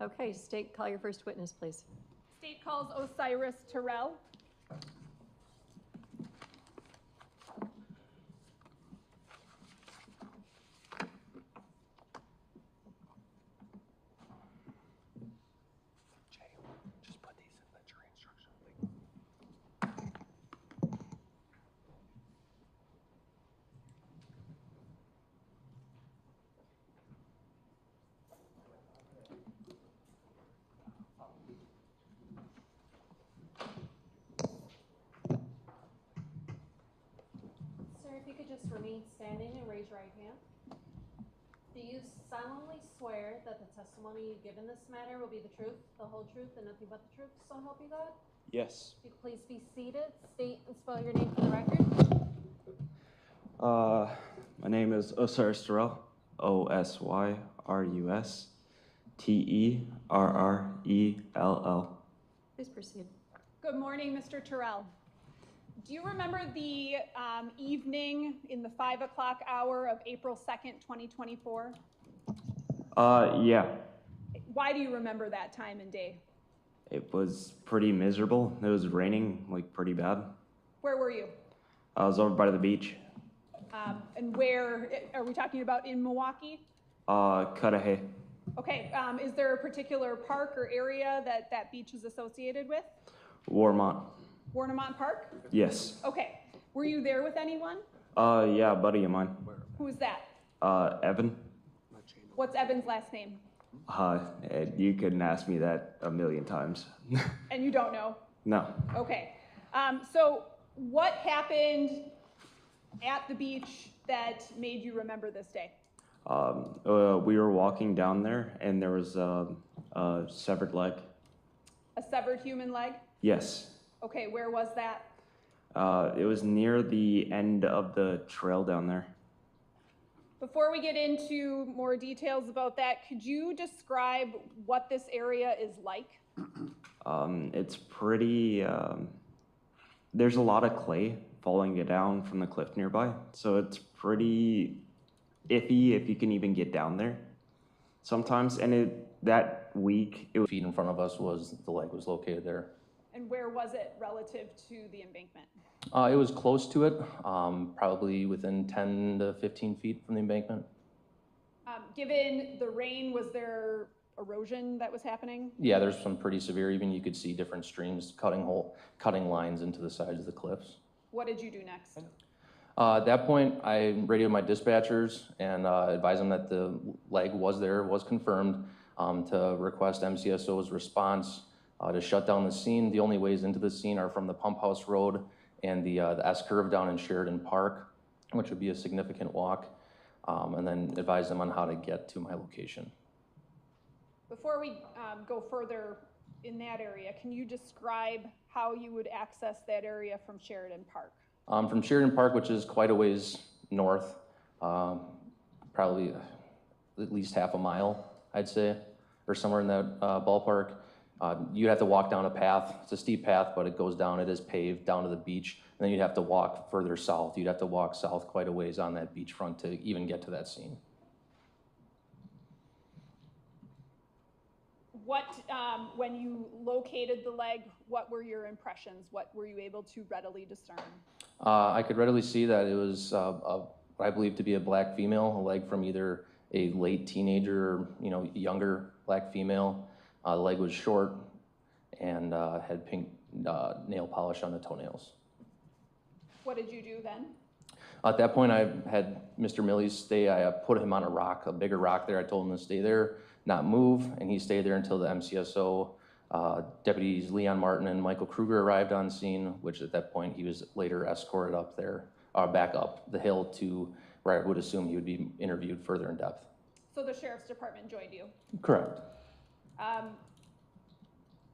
Okay, state, call your first witness, please. State calls Osiris Terrell. Just put these in the jury instruction. Sir, if you could just remain standing and raise your right hand. Do you solemnly swear that the testimony you give in this matter will be the truth, the whole truth, and nothing but the truth, so help you God? Yes. If you could please be seated, state and spell your name for the record. My name is Osiris Terrell, Osyrusterrell. Please proceed. Good morning, Mr. Terrell. Do you remember the evening in the 5 o'clock hour of April 2nd, 2024? Yeah. Why do you remember that time and day? It was pretty miserable. It was raining, like, pretty bad. Where were you? I was over by the beach. And where, are we talking about in Milwaukee? Cudahy. Okay, is there a particular park or area that that beach is associated with? Warmont. Warnemont Park? Yes. Okay, were you there with anyone? Yeah, a buddy of mine. Who's that? Evan. What's Evan's last name? You couldn't ask me that a million times. And you don't know? No. Okay. So what happened at the beach that made you remember this day? We were walking down there, and there was a severed leg. A severed human leg? Yes. Okay, where was that? It was near the end of the trail down there. Before we get into more details about that, could you describe what this area is like? It's pretty, there's a lot of clay falling it down from the cliff nearby. So it's pretty iffy if you can even get down there sometimes. And that week, it was Feet in front of us was, the leg was located there. And where was it relative to the embankment? It was close to it, probably within 10 to 15 feet from the embankment. Given the rain, was there erosion that was happening? Yeah, there's some pretty severe, even you could see different streams cutting lines into the sides of the cliffs. What did you do next? At that point, I radioed my dispatchers and advised them that the leg was there, was confirmed, to request MCSO's response to shut down the scene. The only ways into the scene are from the Pump House Road and the S-curve down in Sheridan Park, which would be a significant walk, and then advise them on how to get to my location. Before we go further in that area, can you describe how you would access that area from Sheridan Park? From Sheridan Park, which is quite a ways north, probably at least half a mile, I'd say, or somewhere in that ballpark. You'd have to walk down a path. It's a steep path, but it goes down. It is paved down to the beach. And then you'd have to walk further south. You'd have to walk south quite a ways on that beachfront to even get to that scene. What, when you located the leg, what were your impressions? What were you able to readily discern? I could readily see that it was what I believe to be a black female, a leg from either a late teenager or younger black female. The leg was short and had pink nail polish on the toenails. What did you do then? At that point, I had Mr. Millie's stay. I put him on a rock, a bigger rock there. I told him to stay there, not move, and he stayed there until the MCSO deputies Leon Martin and Michael Kruger arrived on scene, which at that point he was later escorted up there, back up the hill to where I would assume he would be interviewed further in depth. So the sheriff's department joined you. Correct.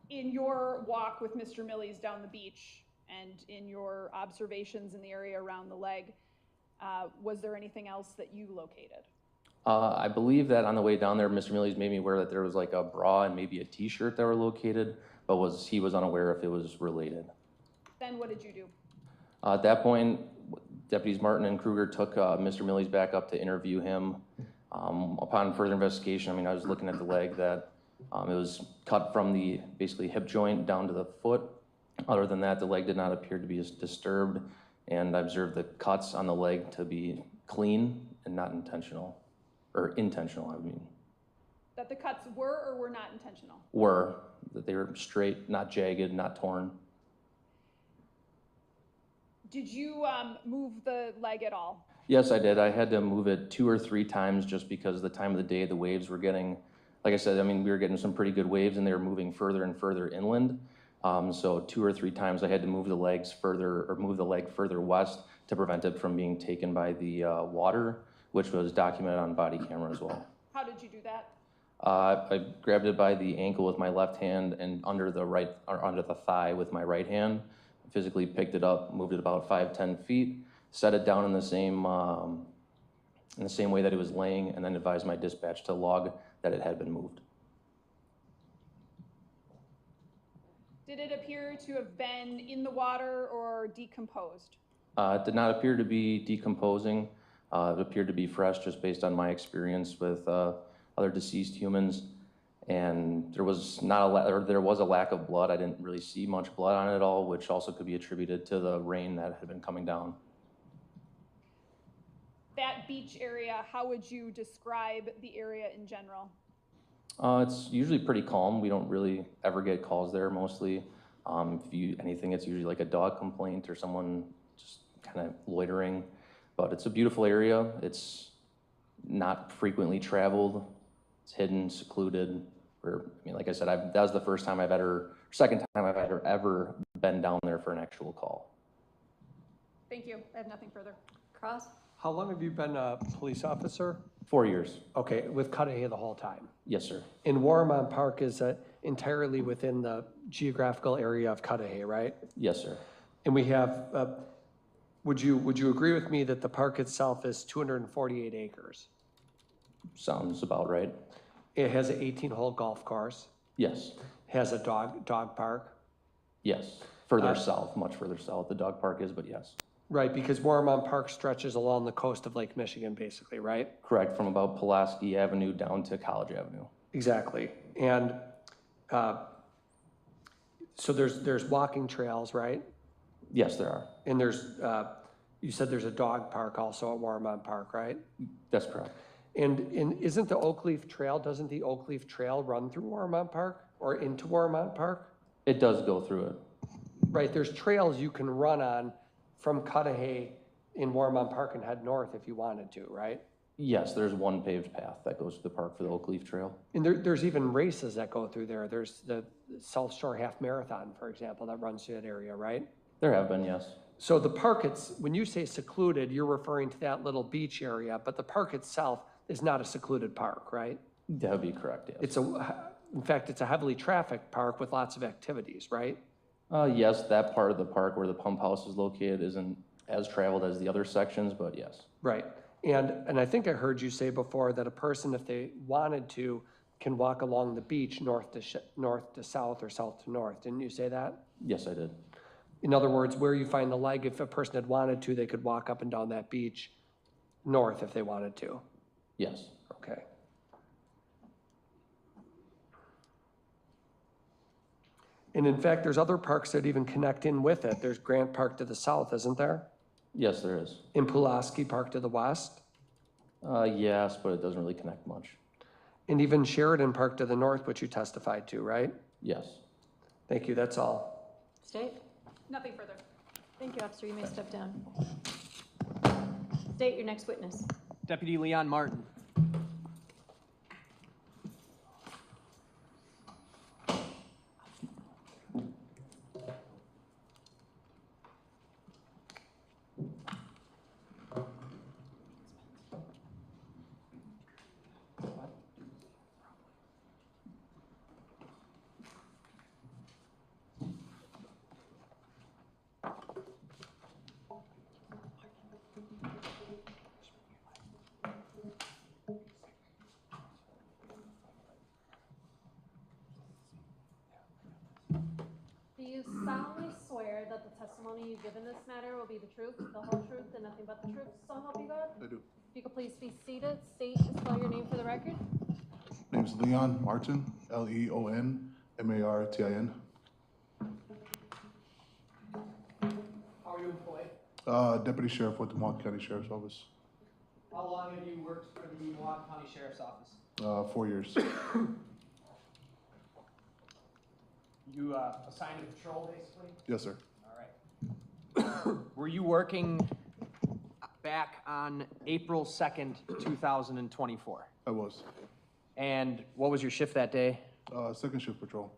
In your walk with Mr. Millie's down the beach and in your observations in the area around the leg, was there anything else that you located? I believe that on the way down there, Mr. Millie's made me aware that there was like a bra and maybe a t-shirt that were located, but he was unaware if it was related. Then what did you do? At that point, Deputies Martin and Kruger took Mr. Millie's back up to interview him. Upon further investigation, I was looking at the leg that it was cut from the basically hip joint down to the foot. Other than that, the leg did not appear to be disturbed, and I observed the cuts on the leg to be clean and not intentional, or intentional, I mean. That the cuts were or were not intentional? Were, that they were straight, not jagged, not torn. Did you move the leg at all? Yes, I did. I had to move it 2 or 3 times just because the time of the day, the waves were getting, like I said, we were getting some pretty good waves and they were moving further and further inland. So 2 or 3 times I had to move the legs further, or move the leg further west to prevent it from being taken by the water, which was documented on body camera as well. How did you do that? I grabbed it by the ankle with my left hand and under the thigh with my right hand. Physically picked it up, moved it about 5-10 feet, set it down in the same way that it was laying, and then advised my dispatch to log that it had been moved. Did it appear to have been in the water or decomposed? It did not appear to be decomposing. It appeared to be fresh just based on my experience with other deceased humans. And there was a lack of blood. I didn't really see much blood on it at all, which also could be attributed to the rain that had been coming down. That beach area, how would you describe the area in general? It's usually pretty calm. We don't really ever get calls there mostly. If anything, it's usually like a dog complaint or someone just kind of loitering. But it's a beautiful area. It's not frequently traveled. It's hidden, secluded. Like I said, that was the second time I've ever been down there for an actual call. Thank you. I have nothing further. Cross? How long have you been a police officer? 4 years. Okay, with Cudahy the whole time. Yes, sir. In Warmont Park, is entirely within the geographical area of Cudahy, right? Yes, sir. And we have, would you agree with me that the park itself is 248 acres? Sounds about right. It has an 18-hole golf course, Yes, has a dog park. yes. Further south, much further south, the dog park is, but yes. Right, because Warmont Park stretches along the coast of Lake Michigan, basically, right? Correct, from about Pulaski Avenue down to College Avenue. Exactly. And so there's walking trails, right? Yes, there are. And there's, you said there's a dog park also at Warmont Park, right? That's correct. And isn't the Oak Leaf Trail, doesn't the Oak Leaf Trail run through Warmont Park or into Warmont Park? It does go through it. Right, there's trails you can run on from Cudahy in Warmont Park and head north if you wanted to, right? Yes, there's one paved path that goes to the park for the Oak Leaf Trail. And there's even races that go through there. There's the South Shore Half Marathon, for example, that runs through that area, right? There have been, yes. So the park, when you say secluded, you're referring to that little beach area, but the park itself is not a secluded park, right? That would be correct, yes. In fact, it's a heavily trafficked park with lots of activities, right? Yes, that part of the park where the pump house is located isn't as traveled as the other sections, but yes. Right. And I think I heard you say before that a person, if they wanted to, can walk along the beach north to south or south to north. Didn't you say that? Yes, I did. In other words, where you find the leg, if a person had wanted to, they could walk up and down that beach north if they wanted to. Yes. Okay. And in fact, there's other parks that even connect in with it. There's Grant Park to the south, isn't there? Yes, there is. And Pulaski Park to the west? Yes, but it doesn't really connect much. And even Sheridan Park to the north, which you testified to, right? Yes. Thank you, that's all. State? Nothing further. Thank you, officer. You may step down. State your next witness. Deputy Leon Martin. Do you solemnly swear that the testimony you give in this matter will be the truth, the whole truth, and nothing but the truth, so help you God? I do. If you could please be seated, state and spell your name for the record. Name's Leon Martin, Leon Martin. How are you employed? Deputy Sheriff with the Milwaukee County Sheriff's Office. How long have you worked for the Milwaukee County Sheriff's Office? 4 years. You assigned to patrol, basically? Yes, sir. All right. Were you working back on April 2nd, 2024? I was. And what was your shift that day? Second shift patrol.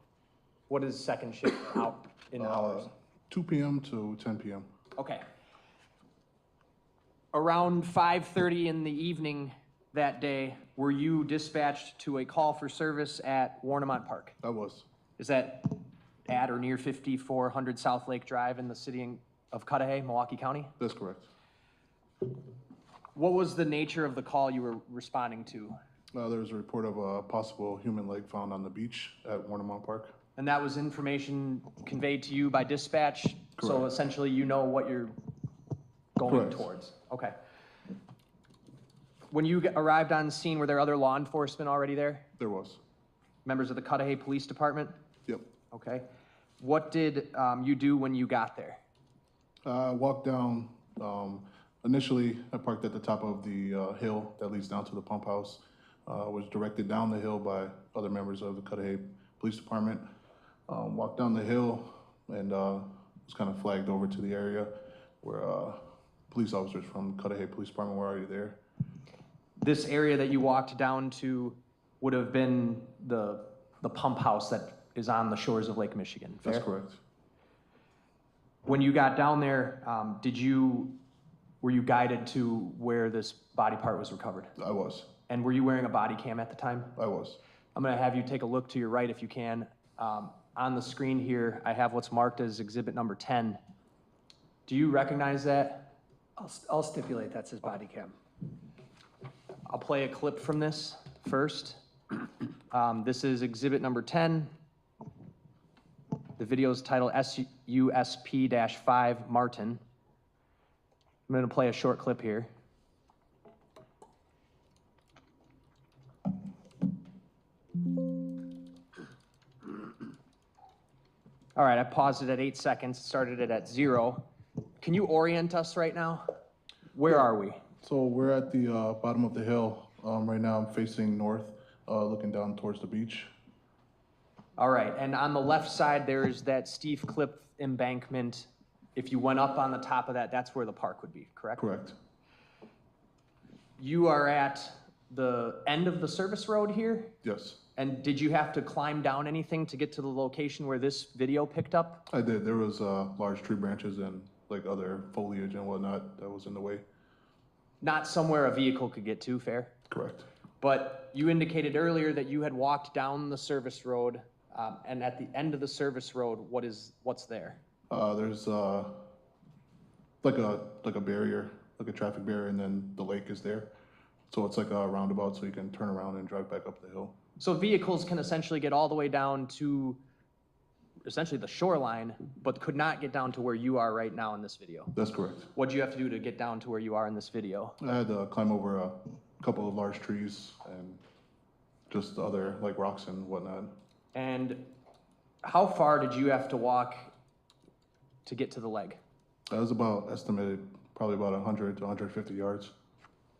What is second shift out in hours? 2 p.m. to 10 p.m. Okay. Around 5:30 in the evening that day, were you dispatched to a call for service at Warnemont Park? I was. Is that at or near 5400 South Lake Drive in the city of Cudahy, Milwaukee County? That's correct. What was the nature of the call you were responding to? There was a report of a possible human leg found on the beach at Warnemont Park. And that was information conveyed to you by dispatch? So Correct. essentially you know what you're going Correct. towards? Okay. When you arrived on scene, were there other law enforcement already there? There was. Members of the Cudahy Police Department? Yep. Okay. What did you do when you got there? I walked down. Initially, I parked at the top of the hill that leads down to the pump house. Was directed down the hill by other members of the Cudahy Police Department. Walked down the hill and was kind of flagged over to the area where police officers from Cudahy Police Department were already there. This area that you walked down to would have been the pump house that is on the shores of Lake Michigan, fair? That's correct. When you got down there, were you guided to where this body part was recovered? I was. And were you wearing a body cam at the time? I was. I'm gonna have you take a look to your right if you can. On the screen here, I have what's marked as exhibit number 10. Do you recognize that? I'll stipulate that's his body cam. I'll play a clip from this first. This is exhibit number 10. The video is titled SUSP-5 Martin. I'm going to play a short clip here. All right, I paused it at 8 seconds, started it at 0. Can you orient us right now? Where are we? So we're at the bottom of the hill. Right now I'm facing north, looking down towards the beach. All right, and on the left side, there's that steep cliff embankment. If you went up on the top of that, that's where the park would be, correct? Correct. You are at the end of the service road here? Yes, And did you have to climb down anything to get to the location where this video picked up? I did. There was large tree branches and like other foliage and whatnot that was in the way. Not somewhere a vehicle could get to, fair? Correct. But you indicated earlier that you had walked down the service road, and at the end of the service road, what's there? There's like a barrier, like a traffic barrier, and then the lake is there. So it's like a roundabout, so you can turn around and drive back up the hill. So vehicles can essentially get all the way down to essentially the shoreline, but could not get down to where you are right now in this video. That's correct. What do you have to do to get down to where you are in this video? I had to climb over a couple of large trees and just other like rocks and whatnot. And how far did you have to walk to get to the leg? That was about estimated, probably about 100 to 150 yards.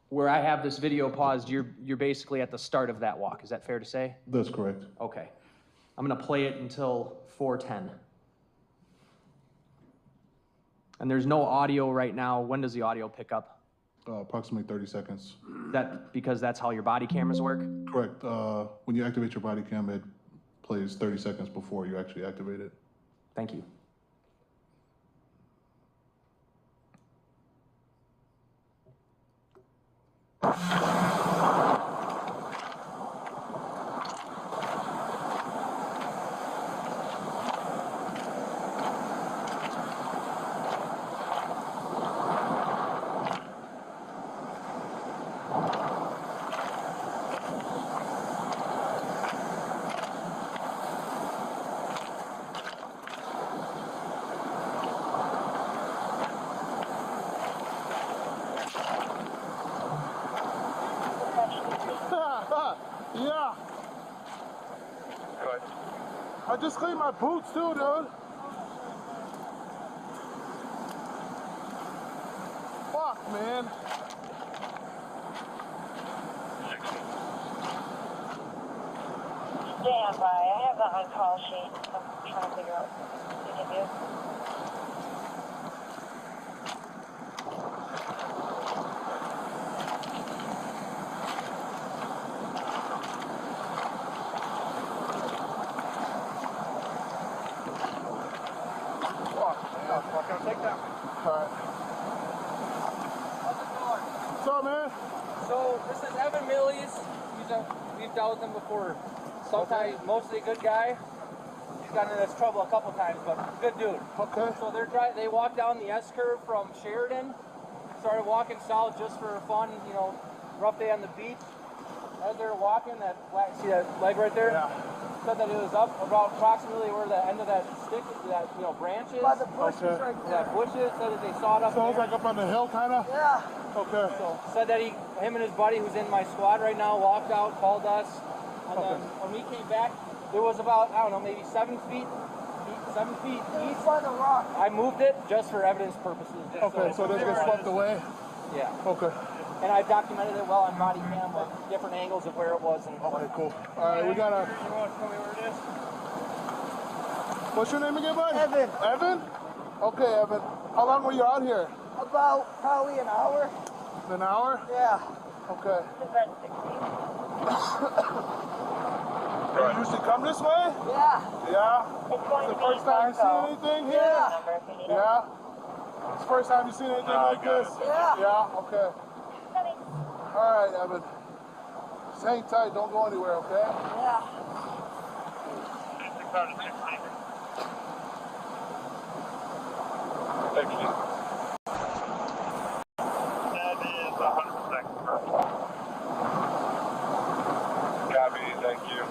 Where I have this video paused, you're basically at the start of that walk. Is that fair to say? That's correct. Okay. I'm gonna play it until 4:10. And there's no audio right now. When does the audio pick up? Approximately 30 seconds. That because that's how your body cameras work? Correct. When you activate your body cam, it plays 30 seconds before you actually activate it. Thank you. Yeah. Good. I just cleaned my boots too, dude. Fuck, man. Stand by. I have the on-call sheet. I'm trying to figure out what we can do. Take that one. All right. How's it going? What's up, man? So this is Evan Millies. We've dealt with him before. Sometimes mostly a good guy. He's gotten into this trouble a couple times, but good dude. Okay. So they walked down the S curve from Sheridan, started walking south just for fun. You know, rough day on the beach. As they're walking, see that leg right there? Yeah. Said that it was up about approximately where the end of that stick, that branch is. By the bushes right there. Yeah, bushes. Said that they saw it up So there. it's like up on the hill, kind of? Yeah. Okay. So said that him and his buddy who's in my squad right now walked out, called us, and then when we came back, there was about, I don't know, maybe 7 feet east. By the rock. I moved it just for evidence purposes. Okay, so this gets swept away? Yeah. Okay. And I've documented it well on body cam with different angles of where it was. And Okay, cool. All right, we got a... You want to tell me where it is? What's your name again, bud? Evan. Evan? Okay, Evan. How long were you out here? About probably an hour. An hour? Yeah. Okay. Is that 16? You usually come this way? Yeah. Yeah? It's going The to be first time you seen Marco. anything here? Yeah. Number if you need it. Yeah? It's the first time you seen anything like this? Yeah. Yeah? Okay. Honey. All right, Evan. Just hang tight. Don't go anywhere, okay? Yeah. started 6 meters. Thank you. That is 100% correct. Copy, thank you.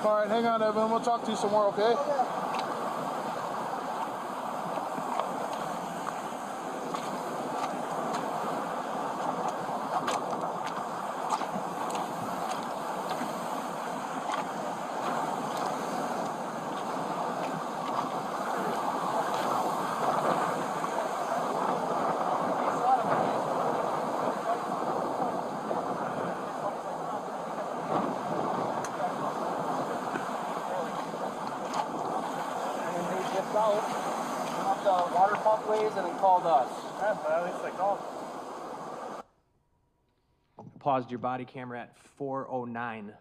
All right, hang on, Evan. We'll talk to you some more, okay? Up the water pump ways and then called us. Yeah, but at least they called. Paused your body camera at 4:09.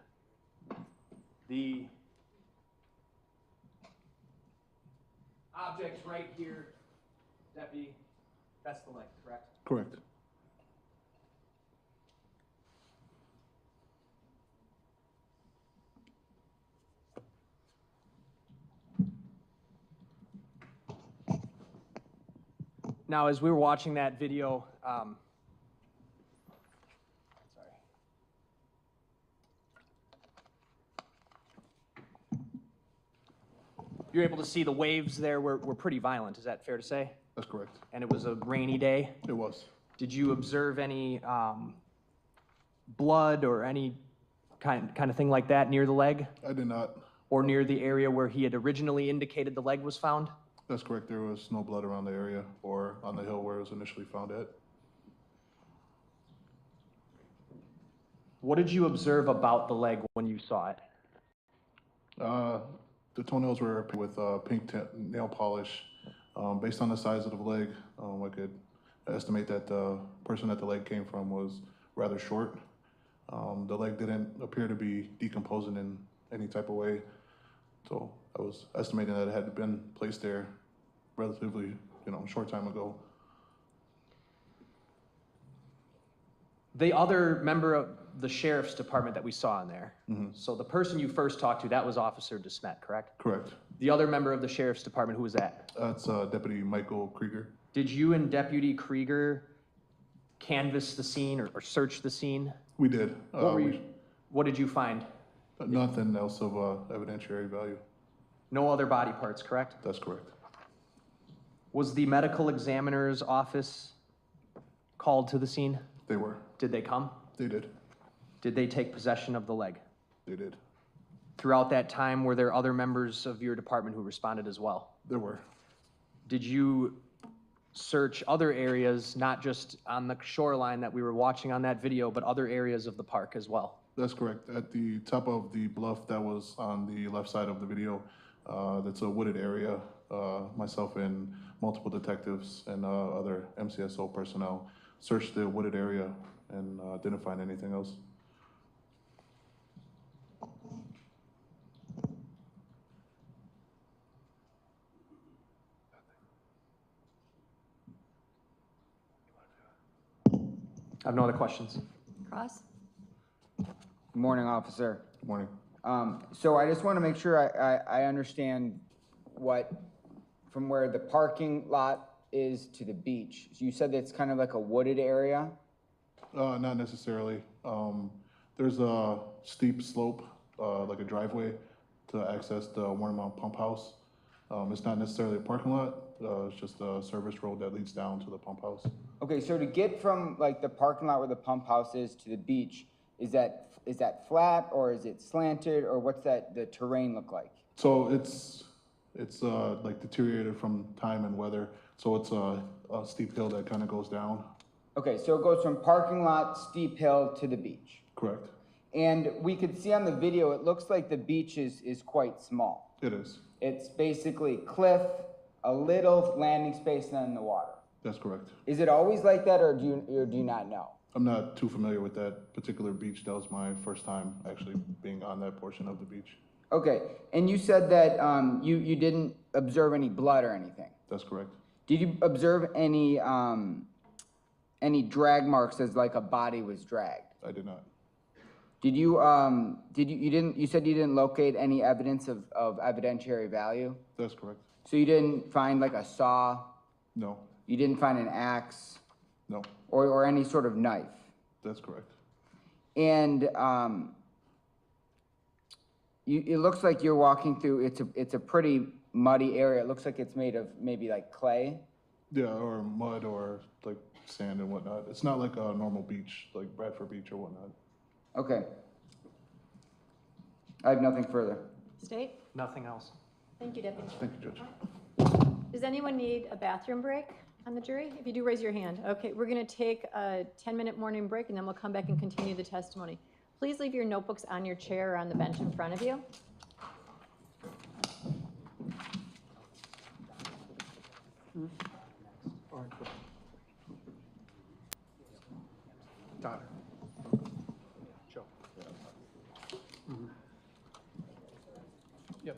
The object's right here, Deputy. That's the leg, correct? Correct. Now, as we were watching that video, sorry. You're able to see the waves there were pretty violent, is that fair to say? That's correct. And it was a rainy day? It was. Did you observe any blood or any kind of thing like that near the leg? I did not. Or near the area where he had originally indicated the leg was found? That's correct. There was no blood around the area or on the hill where it was initially found at. What did you observe about the leg when you saw it? The toenails were with pink nail polish. Based on the size of the leg, I could estimate that the person that the leg came from was rather short. The leg didn't appear to be decomposing in any type of way. So I was estimating that it had been placed there relatively, short time ago. The other member of the sheriff's department that we saw in there, so the person you first talked to, that was Officer DeSmet, correct? Correct. The other member of the sheriff's department, who was that? That's Deputy Michael Krieger. Did you and Deputy Krieger canvass the scene or search the scene? We did. What did you find? Nothing else of evidentiary value. No other body parts, correct? That's correct. Was the medical examiner's office called to the scene? They were. Did they come? They did. Did they take possession of the leg? They did. Throughout that time, were there other members of your department who responded as well? There were. Did you search other areas, not just on the shoreline that we were watching on that video, but other areas of the park as well? That's correct. At the top of the bluff that was on the left side of the video, that's a wooded area. Myself and multiple detectives and other MCSO personnel searched the wooded area and didn't find anything else. I have no other questions. Cross? Good morning, officer. Good morning. So I just want to make sure I understand from where the parking lot is to the beach. So you said that it's kind of like a wooded area? Not necessarily. There's a steep slope, like a driveway to access the Warnermount pump house. It's not necessarily a parking lot. It's just a service road that leads down to the pump house. Okay, so to get from like the parking lot where the pump house is to the beach, is that flat or is it slanted or what's the terrain look like? So it's like deteriorated from time and weather. So it's a steep hill that kind of goes down. Okay, so it goes from parking lot, steep hill to the beach. Correct. And we could see on the video, it looks like the beach is quite small. It is. It's basically cliff, a little landing space, and then the water. That's correct. Is it always like that, or do you not know? I'm not too familiar with that particular beach. That was my first time actually being on that portion of the beach. Okay, and you said that you didn't observe any blood or anything? That's correct. Did you observe any drag marks as like a body was dragged? I did not. Did you, you said you didn't locate any evidence of evidentiary value? That's correct. So you didn't find like a saw? No, You didn't find an axe no, or any sort of knife? that's correct. And it looks like you're walking through, it's a pretty muddy area. It looks like it's made of maybe like clay. Yeah, or mud or like sand and whatnot. It's not like a normal beach, like Bradford Beach or whatnot. Okay. I have nothing further. State? Nothing else. Thank you, Deputy. Thank you, Judge. Does anyone need a bathroom break on the jury? If you do, raise your hand. Okay, we're going to take a 10-minute morning break, and then we'll come back and continue the testimony. Please leave your notebooks on your chair or on the bench in front of you. Daughter. Joe. Yep.